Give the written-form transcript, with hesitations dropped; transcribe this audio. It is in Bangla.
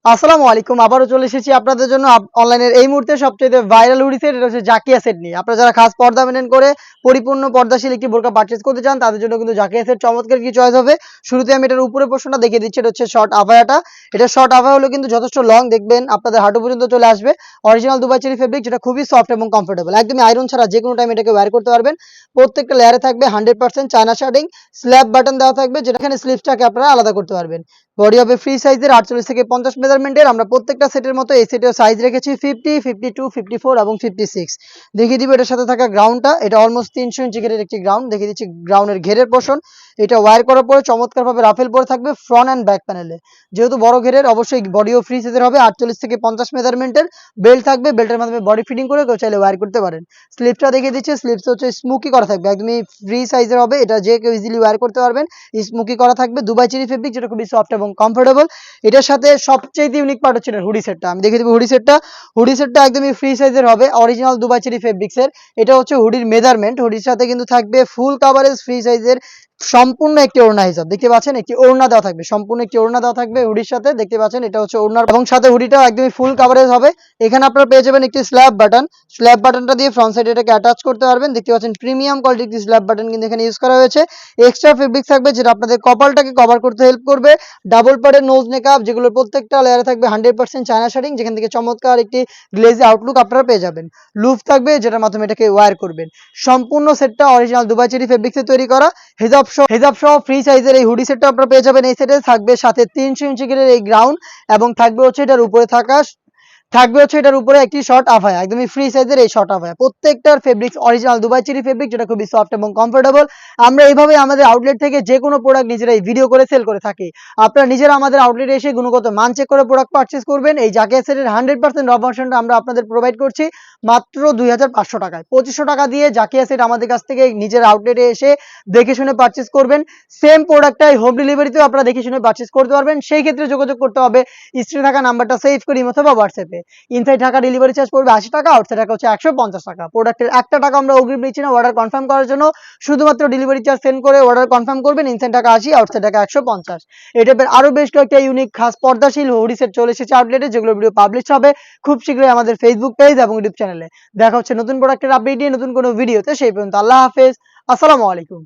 আসসালামু আলাইকুম। আবারও চলে এসেছি আপনাদের জন্য অনলাইনের এই মুহূর্তে সবচাইতে ভাইরাল হুডি সেট, এটা হচ্ছে জাকিয়া সেট নিয়ে। আপনারা যারা খাস পর্দা মেইনটেইন করে পরিপূর্ণ পর্দাশীল একটি বোরকা পারচেজ করতে চান, তাদের জন্য কিন্তু জাকিয়া সেট চমৎকার কি চয়েস হবে। শুরুতে আমি এটার উপরের পোরশনটা দেখিয়ে দিচ্ছি। এটা হচ্ছে শর্ট আফায়াটা। এটা শর্ট আফায়া হলো কিন্তু যথেষ্ট লং, দেখবেন আপনাদের হাঁটু পর্যন্ত চলে আসবে। অরিজিনাল দুবাই চেরি ফেব্রিক, যেটা খুবই সফট এবং কমফোর্টেবল। একদমই আয়রন ছাড়া যেকোনো টাইম এটাকে ওয়্যার করতে পারবেন। প্রত্যেকটা লেয়ারে থাকবে 100% চায়না শার্টিং, স্ল্যাব বাটন দেওয়া থাকবে, যেখানে স্লিপসটাকে আপনারা আলাদা করতে পারবেন। বডি হবে ফ্রি সাইজের 48 থেকে 50 মেজারমেন্টের। আমরা প্রত্যেকটা সেটের মতো এই সেটের সাইজ রেখেছি 50, 52, 54 এবং 56। দেখিয়ে দিব এটার সাথে থাকা গ্রাউন্ডটা। এটা অলমোস্ট 300 ইঞ্চি ঘেরের একটি গ্রাউন্ড। দেখিয়ে দিচ্ছি গ্রাউন্ডের ঘেরের পোর্শন। এটা ওয়্যার করার পরে চমৎকারভাবে রাফেল পরে থাকবে ফ্রন্ট অ্যান্ড ব্যাক প্যানেলে। যেহেতু বড় ঘেরের, অবশ্যই বডিও ফ্রি সাইজের হবে। 48 থেকে 50 মেজারমেন্টের বেল্ট থাকবে। বেল্টের মাধ্যমে বডি ফিটিং করে কেউ চাইলে ওয়্যার করতে পারেন। স্লিপটা দেখিয়ে দিচ্ছি। স্লিপস হচ্ছে স্মুকি করা থাকবে, একদমই ফ্রি সাইজের হবে। এটা যে কেউ ইজিলি ওয়্যার করতে পারবেন। স্মুকি করা থাকবে দুবাই চেরি ফেব্রিক, যেটা খুবই সফট এবং কমফোর্টেবল। এটার সাথে সবচেয়ে ইউনিক পার্ট হচ্ছে এটা হুডি সেটটা। আমি দেখিয়ে দেবো হুডি সেটটা। হুডি সেটটা একদমই ফ্রি সাইজের হবে, অরিজিনাল দুবাই চেরি ফেব্রিক্সের। এটা হচ্ছে হুডির মেজারমেন্ট। হুডির সাথে কিন্তু থাকবে ফুল কাভারেজ ফ্রি সাইজের সম্পূর্ণ একটি ওড়না হিসাব। দেখতে পাচ্ছেন একটি ওড়না দেওয়া থাকবে, সম্পূর্ণ একটি ওড়না দেওয়া থাকবে হুডির সাথে। দেখতে পাচ্ছেন এটা হচ্ছে ওড়নার, এবং সাথে হুডিটাও একদমই ফুল কাভারেজ হবে। এখানে আপনারা পেয়ে যাবেন একটি স্ল্যাব বাটন। স্ল্যাব বাটনটা দিয়ে ফ্রন্ট সাইডে এটাকে অ্যাটাচ করতে পারবেন। দেখতে পাচ্ছেন প্রিমিয়াম কোয়ালিটির একটি স্ল্যাব বাটন কিন্তু এখানে ইউজ করা হয়েছে। এক্সট্রা ফেব্রিক্স থাকবে, যেটা আপনাদের কপালটাকে কভার করতে হেল্প করবে। ডাবল পাড়ের নোজ মেকআপ, যেগুলোর প্রত্যেকটা লেয়ারে থাকবে 100% চায়না শাড়িং, যেখান থেকে চমৎকার একটি গ্লেজি আউটলুক আপনারা পেয়ে যাবেন। লুফ থাকবে, যেটার মাধ্যমে এটাকে ওয়্যার করবেন। সম্পূর্ণ সেটটা অরিজিনাল দুবাই চেরি ফেব্রিক্সে তৈরি করা। হেজাব সহ ফ্রি সাইজের এই হুডি সেটটা আপনারা পেয়ে যাবেন। এই সেটে থাকবে সাথে 300 ইঞ্চি গ্রেডের এই গ্রাউন্ড, এবং থাকবে হচ্ছে এটার উপরে একটি শর্ট আফায়া, একদমই ফ্রি সাইজের এই শর্ট আফায়া। প্রত্যেকটার fabrics original Dubai cherry fabric, যেটা খুবই সফট এবং কমফোর্টেবল। আমরা এইভাবে আমাদের আউটলেট থেকে যে কোনো প্রোডাক্ট নিজেরাই ভিডিও করে সেল করে থাকি। আপনারা নিজেরা আমাদের আউটলেটে এসে গুণগত মান চেক করে প্রোডাক্ট পারচেজ করবেন। এই জাকিয়া সেটের 100% র ভার্সনটা আমরা আপনাদের প্রোভাইড করছি মাত্র 2500 টাকায়। 2500 টাকা দিয়ে জাকিয়া সেট আমাদের কাছ থেকে নিজের আউটলেটে এসে দেখে শুনে পারচেজ করবেন। সেম প্রোডাক্টটাই হোম ডেলিভারিতেও আপনারা দেখে শুনে পারচেজ করতে পারবেন। সেই ক্ষেত্রে যোগাযোগ করতে হবে স্ক্রিনে থাকা নাম্বারটা সেভ করে অথবা হোয়াটসঅ্যাপে। ইনসাইড ঢাকা ডেলিভারি চার্জ পড়বে 80 টাকা, আউটসাইড ঢাকা হচ্ছে 150 টাকা। প্রোডাক্টের একটা টাকা আমরা অগ্রিম নিচ্ছি না অর্ডার কনফার্ম করার জন্য। শুধুমাত্র ডেলিভারি চার্জ সেন্ড করে অর্ডার কনফার্ম করবেন। Inside Dhaka 80, outside Dhaka 150। এই টাইপের আরো বেশ কয়েকটা ইউনিক খাস পর্দাশীল হুডি সেট চলে এসেছে আউটলেটে, যেগুলো ভিডিও পাবলিশ হবে খুব শীঘ্রই আমাদের ফেসবুক পেজ এবং ইউটিউব চ্যানেলে। দেখা হচ্ছে নতুন প্রোডাক্টের আপডেট নিয়ে নতুন কোনো ভিডিওতে। সেই পর্যন্ত আল্লাহ হাফেজ, আসসালামু আলাইকুম।